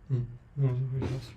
Можно выделить.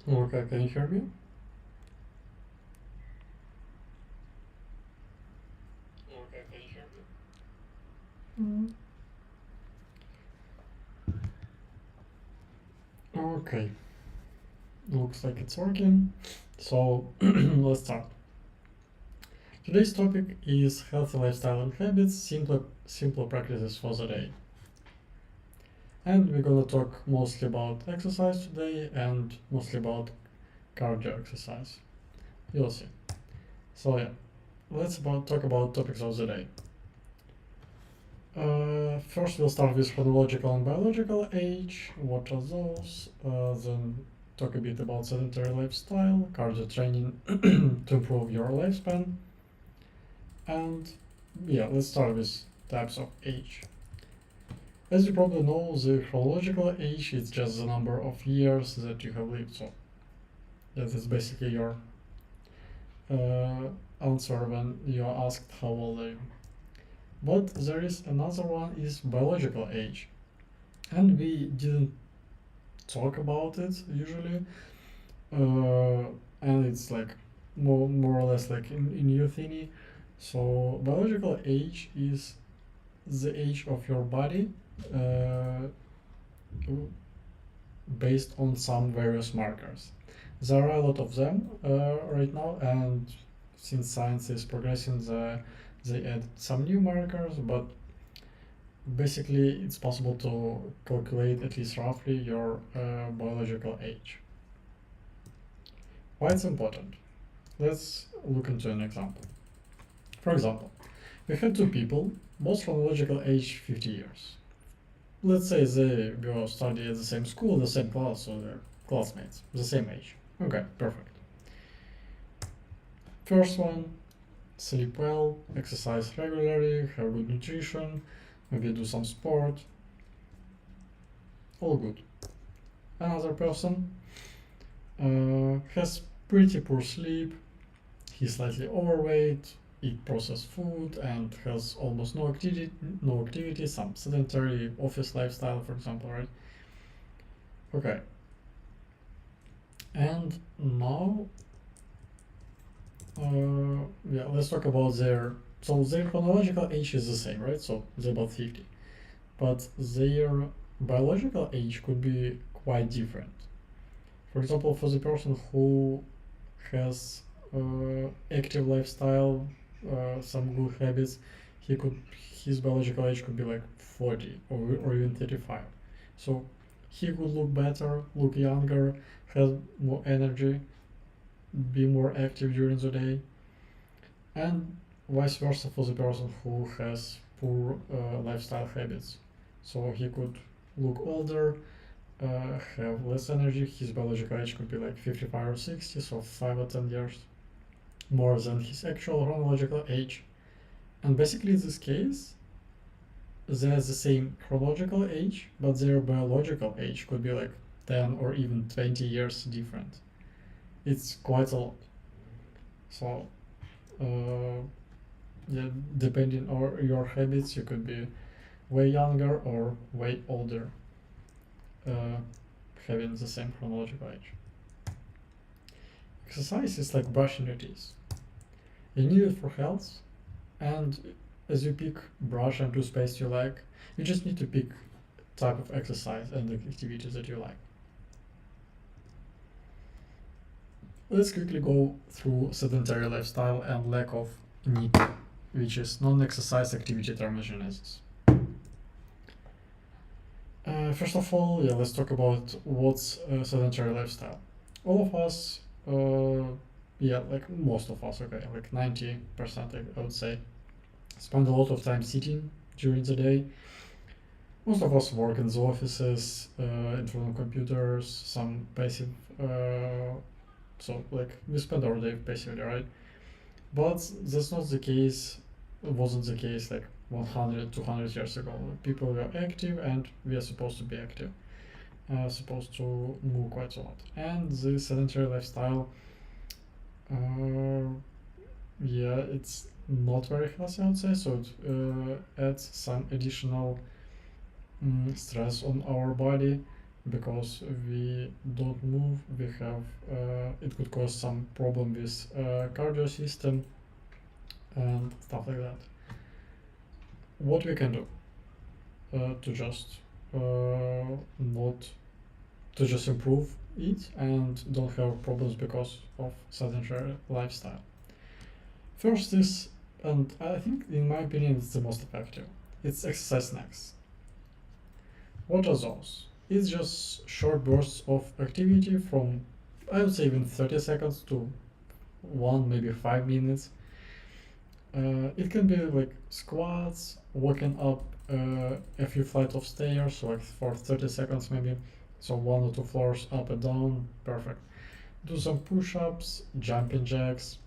Okay, can you hear me? Okay, can you hear me? Okay, looks like it's working. So let's start. Today's topic is healthy lifestyle and habits, simple practices for the day. And we're gonna talk mostly about exercise today and mostly about cardio exercise. You'll see. So yeah, talk about topics of the day. First, we'll start with chronological and biological age. What are those? Then talk a bit about sedentary lifestyle, cardio training to improve your lifespan, and yeah, let's start with types of age. As you probably know, the chronological age is just the number of years that you have lived. So that is basically your uh, answer when you are asked how old are you. But there is another one is biological age, and we didn't talk about it usually, uh, and it's like more or less like in youth thingy. So biological age is the age of your body uh, based on some various markers. There are a lot of them right now, and since science is progressing, they add some new markers, but basically it's possible to calculate at least roughly your biological age. Why it's important? Let's look into an example. For example, we have two people, both chronological age 50 years. Let's say they go study at the same school, the same class, so they're classmates, the same age. Okay, perfect. First one, sleep well, exercise regularly, have good nutrition, maybe do some sport, all good. Another person has pretty poor sleep, he's slightly overweight, eat processed food, and has almost no activity, some sedentary office lifestyle, for example, right? Okay, and now, yeah, let's talk about their. So their chronological age is the same, right? So they're about 50, but their biological age could be quite different. For example, for the person who has active lifestyle, some good habits, he could his biological age could be like 40 or even 35. So he could look better, look younger, have more energy, be more active during the day, and vice versa for the person who has poor lifestyle habits. So he could look older, have less energy. His biological age could be like 55 or 60, so 5 or 10 years more than his actual chronological age. And basically, in this case, they're the same chronological age, but their biological age could be like 10 or even 20 years different. It's quite a lot. So, uh, yeah, depending on your habits, you could be way younger or way older, uh, having the same chronological age. Exercise is like brushing your teeth. You need it for health, and as you pick brush and toothpaste you like, you just need to pick type of exercise and the activities that you like. Let's quickly go through sedentary lifestyle and lack of NEAT, which is non-exercise activity thermogenesis. First of all, yeah, let's talk about what's sedentary lifestyle. All of us, yeah, like most of us, okay, like 90%, I would say, spend a lot of time sitting during the day. Most of us work in the offices, in front of computers, some passive, so like we spend our day passively, right? But that's not the case, it wasn't the case like 100, 200 years ago. People were active and we are supposed to be active, supposed to move quite a lot. And the sedentary lifestyle, uh, yeah, it's not very healthy, I would say, so it adds some additional stress on our body, because we don't move, we have it could cause some problem with cardio system and stuff like that. What we can do to just not to just improve it and don't have problems because of sedentary lifestyle. First is, and I think in my opinion it's the most effective, it's exercise snacks. What are those? It's just short bursts of activity from, I would say, even 30 seconds to 1, maybe 5 minutes. It can be like squats, walking up a few flights of stairs, like for 30 seconds maybe. So 1 or 2 floors up and down, perfect. Do some push ups, jumping jacks,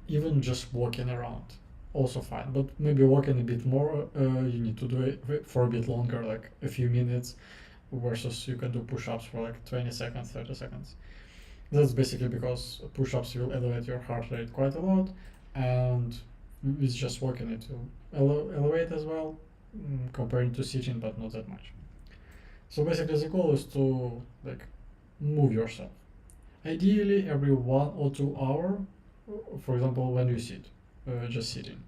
even just walking around, also fine. But maybe walking a bit more, you need to do it for a bit longer, like a few minutes, versus you can do push ups for like 20 seconds, 30 seconds. That's basically because push ups will elevate your heart rate quite a lot, and with just walking it will elevate as well, comparing to sitting, but not that much. So basically, the goal is to like move yourself. Ideally, every 1 or 2 hour, for example, when you sit, just sitting.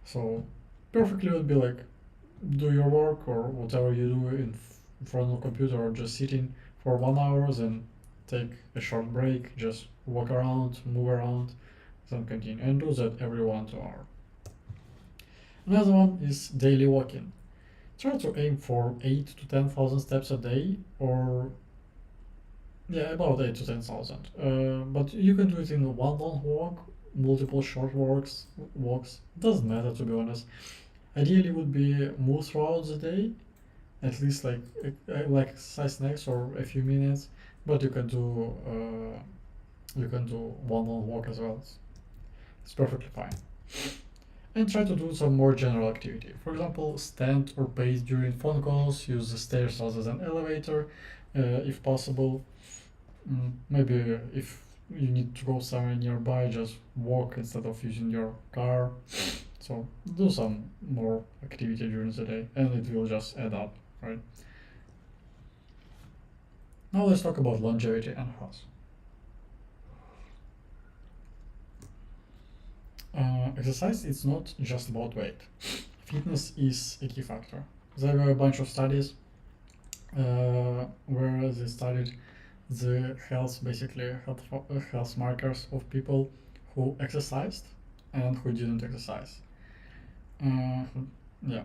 So perfectly would be like do your work or whatever you do in front of a computer or just sitting for 1 hour, then take a short break, just walk around, move around, then continue and do that every 1 2 hour. Another one is daily walking. Try to aim for 8 to 10,000 steps a day, or yeah, about 8 to 10,000. But you can do it in one long walk, multiple short walks. Doesn't matter, to be honest. Ideally, would be move throughout the day, at least like exercise next or a few minutes. But you can do one long walk as well. It's perfectly fine. And try to do some more general activity. For example, stand or pace during phone calls. Use the stairs rather than elevator, if possible. Maybe if you need to go somewhere nearby, just walk instead of using your car. So do some more activity during the day, and it will just add up, right? Now let's talk about longevity and health. Exercise is not just about weight. Fitness is a key factor. There were a bunch of studies where they studied the health markers of people who exercised and who didn't exercise. Uh, yeah,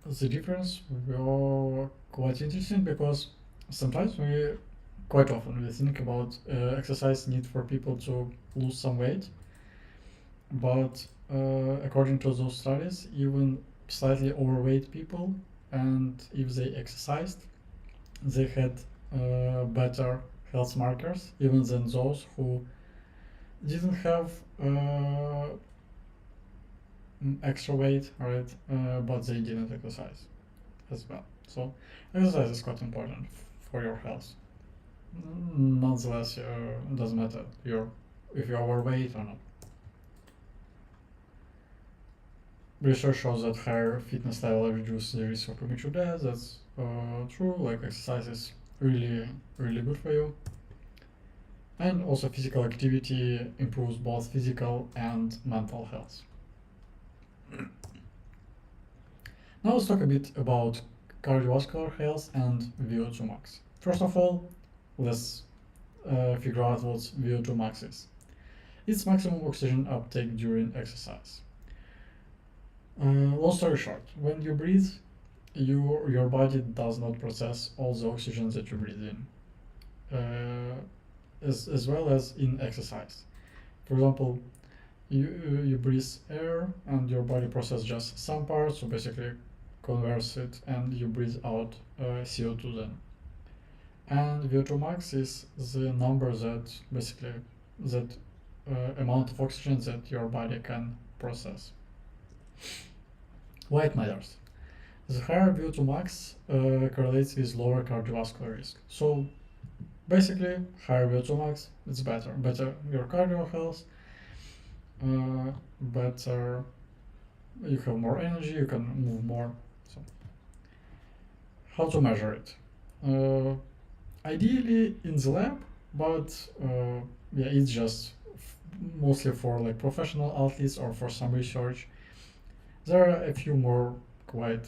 the difference were quite interesting because sometimes quite often we think about exercise need for people to lose some weight, but according to those studies, even slightly overweight people, and if they exercised, they had better health markers even than those who didn't have extra weight, right? But they didn't exercise as well. So exercise is quite important for your health. Nonetheless, it doesn't matter if you're overweight or not. Research shows that higher fitness level reduces the risk of premature death. That's true. Like exercise is really, really good for you. And also, physical activity improves both physical and mental health. Now let's talk a bit about cardiovascular health and VO2 max. First of all, let's figure out what VO2 max is. It's maximum oxygen uptake during exercise. Long story short, when you breathe, your body does not process all the oxygen that you breathe in, as well as in exercise. For example, you breathe air and your body processes just some parts, so basically converts it, and you breathe out CO2 then. And VO2 max is the number that basically that amount of oxygen that your body can process. Why it matters? The higher VO2 max correlates with lower cardiovascular risk. So basically, higher VO2 max, it's better. Better your cardio health, better you have more energy, you can move more. So, how to measure it? Ideally in the lab, but yeah, it's just mostly for like professional athletes or for some research. There are a few more quite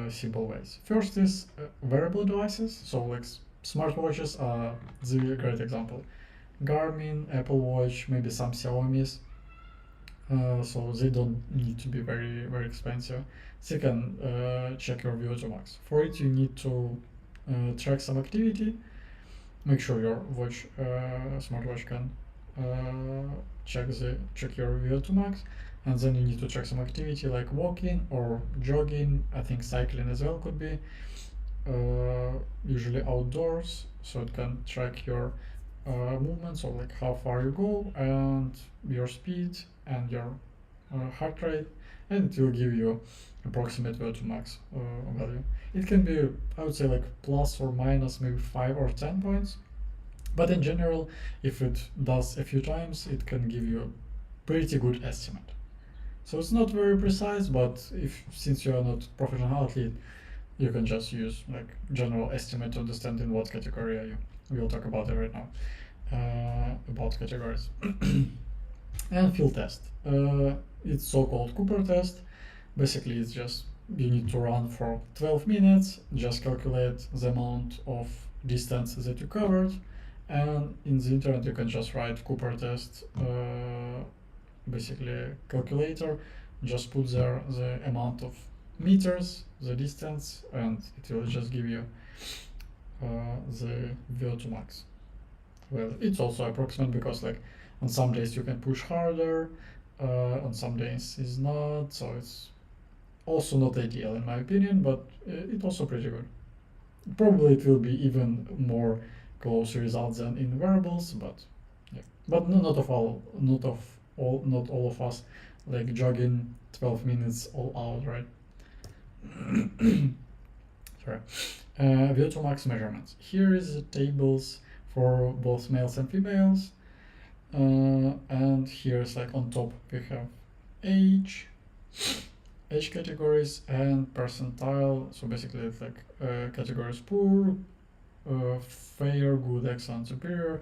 simple ways. First is wearable devices, so like smartwatches are the great example. Garmin, Apple Watch, maybe some Xiaomi's. So they don't need to be very expensive. So you can check your VO2 max. For it, you need to track some activity. Make sure your smartwatch can check your VO2 max, and then you need to check some activity like walking or jogging. I think cycling as well could be usually outdoors, so it can track your movements or like how far you go and your speed and your heart rate, and it will give you approximate VO2 max value. It can be, I would say, like plus or minus maybe 5 or 10 points, but in general, if it does a few times, it can give you a pretty good estimate. So it's not very precise, but since you are not professional athlete, you can just use like general estimate to understand in what category are you. We'll talk about it right now, about categories. And field test. It's so-called Cooper test. Basically, it's just you need to run for 12 minutes, just calculate the amount of distance that you covered, and in the internet you can just write Cooper test, basically calculator, just put there the amount of meters, the distance, and it will just give you the VO2 max. Well, it's also approximate because like on some days you can push harder, on some days it's not, so it's also not ideal in my opinion, but it's also pretty good. Probably it will be even more close results than in wearables, but yeah. But not all of us like jogging 12 minutes all out, right? Sorry. VO2 max measurements. Here is the tables for both males and females. And here's like on top we have age categories and percentile. So basically it's like categories poor, fair, good, excellent, superior,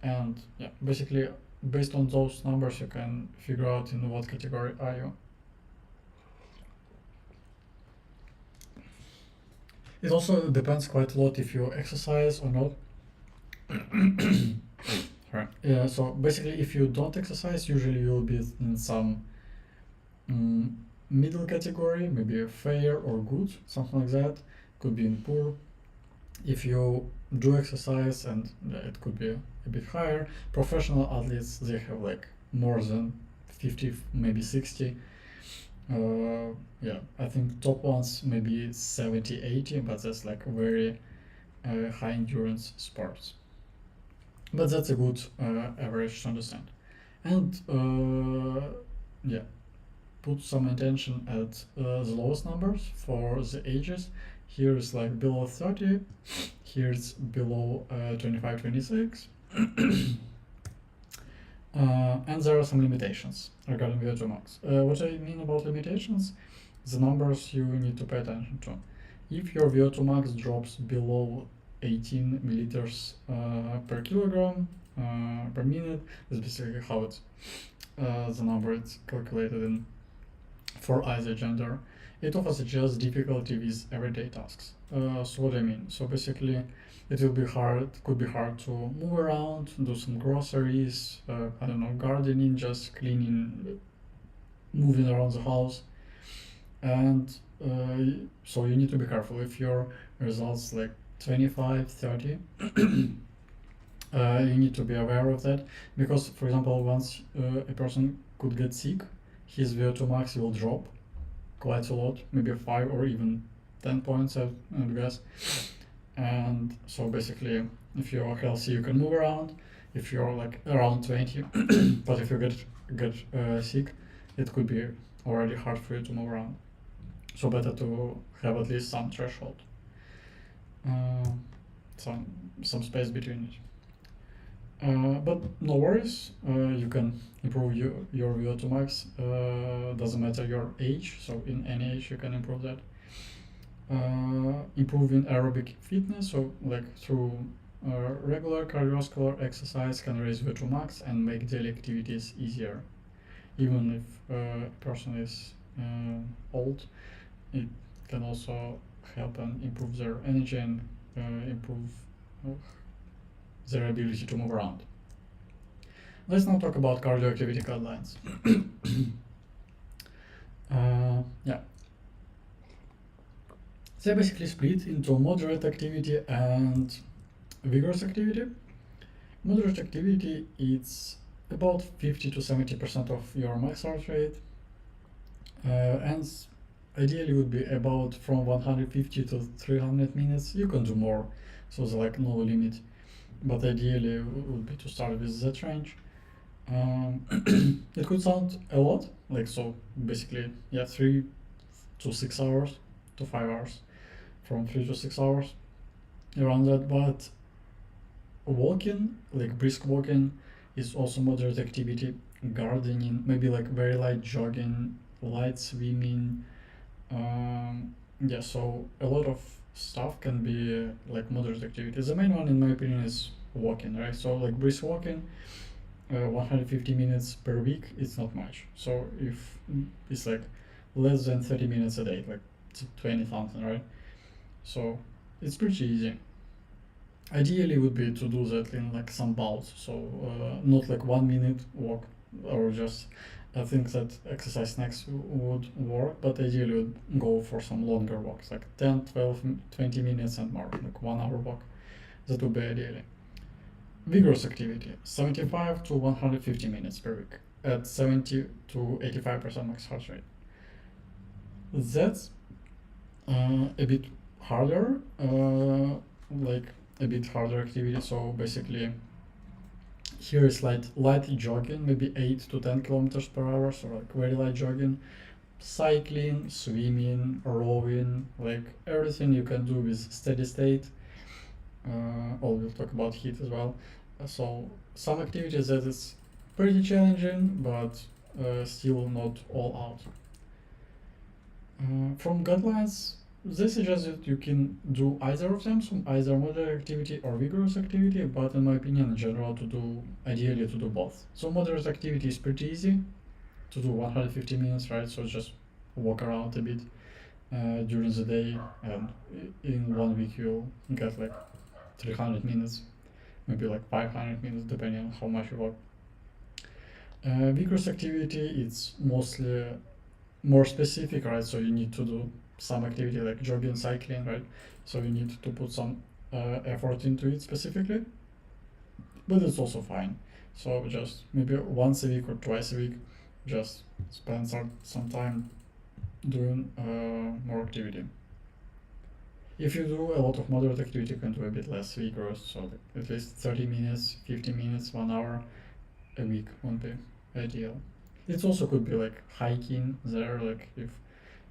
and yeah, basically based on those numbers you can figure out in what category are you. It also depends quite a lot if you exercise or not. Right. Yeah, so basically if you don't exercise, usually you'll be in some middle category, maybe a fair or good, something like that. Could be in poor. If you do exercise, and it could be a bit higher. Professional athletes, they have like more than 50, maybe 60. Yeah, I think top ones maybe 70, 80, but that's like very high endurance sports. But that's a good average to understand. And yeah, put some attention at the lowest numbers for the ages. Here is like below 30, here's below 25, 26. And there are some limitations regarding VO2 max. What I mean about limitations, the numbers you need to pay attention to. If your VO2 max drops below 18 milliliters per kilogram per minute, that's basically how it's the number it's calculated in for either gender. It often suggests difficulty with everyday tasks. So what I mean? So basically, it could be hard to move around, do some groceries, I don't know, gardening, just cleaning, moving around the house, and so you need to be careful if your results like 25, 30. You need to be aware of that because, for example, once a person could get sick, his VO2 max will drop quite a lot, maybe 5 or even 10 points, I'd guess. And so basically, if you're healthy, you can move around. If you're like around 20, but if you get sick, it could be already hard for you to move around. So better to have at least some threshold, some space between it. But no worries, you can improve your VO2 max. Doesn't matter your age, so in any age you can improve that. improving aerobic fitness, so like through regular cardiovascular exercise can raise VO2 max and make daily activities easier. Even if a person is old, it can also help and improve their energy and improve uh, their ability to move around. Let's now talk about cardio activity guidelines. Yeah. They're basically split into moderate activity and vigorous activity. Moderate activity is about 50 to 70% of your max heart rate, and ideally would be about from 150 to 300 minutes. You can do more, so there's like no limit, but ideally would be to start with that range. It could sound a lot, like so basically, yeah, 3 to 6 hours to 5 hours, from 3 to 6 hours, around that. But walking, like brisk walking, is also moderate activity. Gardening, maybe like very light jogging, light swimming. Yeah, so a lot of stuff can be like moderate activity. The main one, in my opinion, is walking, right? So like brisk walking, 150 minutes per week, it's not much. So if it's like less than 30 minutes a day, like 20 something, right? So it's pretty easy. Ideally would be to do that in like some bouts, so not like 1 minute walk, or just I think that exercise snacks would work, but ideally would go for some longer walks, like 10, 12, 20 minutes and more, like 1 hour walk. That would be ideally. Vigorous activity, 75 to 150 minutes per week at 70 to 85% max heart rate. That's a bit harder, like a bit harder activity. So basically, here is light jogging, maybe 8 to 10 kilometers per hour, so like very light jogging, cycling, swimming, rowing, like everything you can do with steady state. We'll talk about HIIT as well. So some activities that is pretty challenging, but still not all out. From guidelines, they suggest that you can do either of them, so either moderate activity or vigorous activity, but in my opinion, in general, ideally to do both. So moderate activity is pretty easy to do 150 minutes, right? So just walk around a bit during the day, and in 1 week you get like 300 minutes, maybe like 500 minutes, depending on how much you walk. Vigorous activity, it's mostly more specific, right? So you need to do some activity like jogging, cycling, right? So you need to put some effort into it specifically, but it's also fine. So just maybe once a week or twice a week, just spend some time doing more activity. If you do a lot of moderate activity, you can do a bit less vigorous, so at least 30 minutes, 15 minutes, 1 hour a week would be ideal. It also could be like hiking there, like if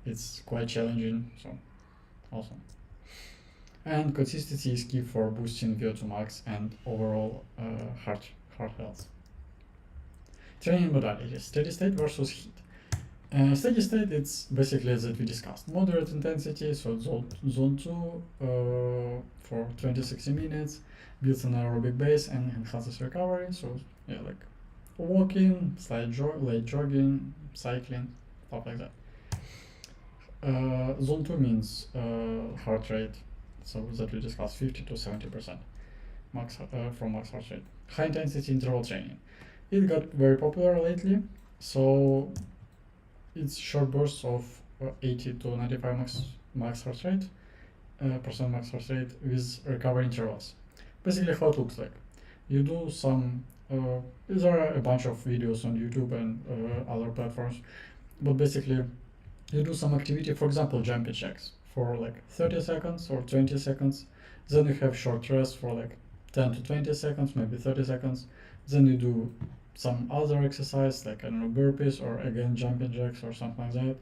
it's quite challenging, so awesome. And consistency is key for boosting VO2 max and overall heart health. Training modalities, steady state versus HIIT. Steady state, it's basically as we discussed, moderate intensity, so zone 2 for 20-60 minutes, builds an aerobic base and enhances recovery. So yeah, like walking, light jogging, cycling, stuff like that. Zone 2 means heart rate, so that we discussed 50 to 70% max from max heart rate. High intensity interval training. It got very popular lately, so it's short bursts of 80 to 95 max heart rate, percent max heart rate with recovery intervals. Basically, how it looks like: you do some. There are a bunch of videos on YouTube and other platforms, but basically, you do some activity. For example, jumping jacks for like 30 seconds or 20 seconds. Then you have short rest for like 10 to 20 seconds, maybe 30 seconds. Then you do some other exercise like, I don't know, burpees or again jumping jacks or something like that.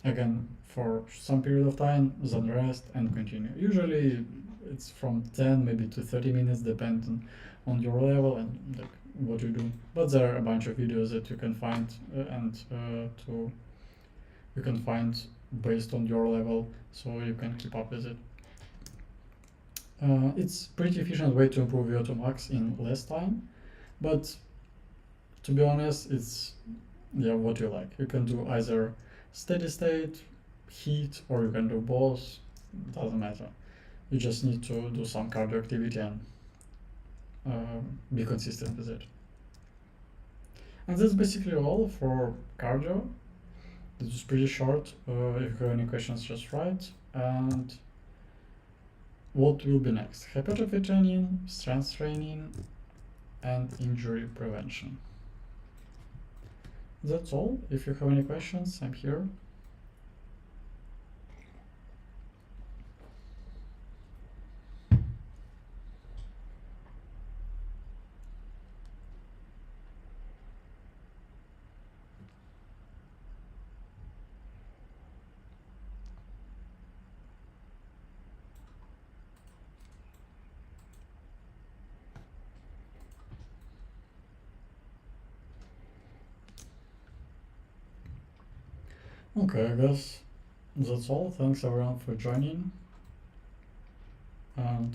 Again for some period of time, then rest and continue. Usually it's from 10 maybe to 30 minutes, depending on your level and like what you do. But there are a bunch of videos that you can find you can find based on your level, so you can keep up with it. It's pretty efficient way to improve VO2 max in less time, but to be honest, it's what you like. You can do either steady state, heat, or you can do both. Doesn't matter. You just need to do some cardio activity and be consistent with it. And that's basically all for cardio. This is pretty short. If you have any questions, just write. And what will be next? Hypertrophy training, strength training, and injury prevention. That's all. If you have any questions, I'm here. Okay, I guess that's all. Thanks everyone for joining, and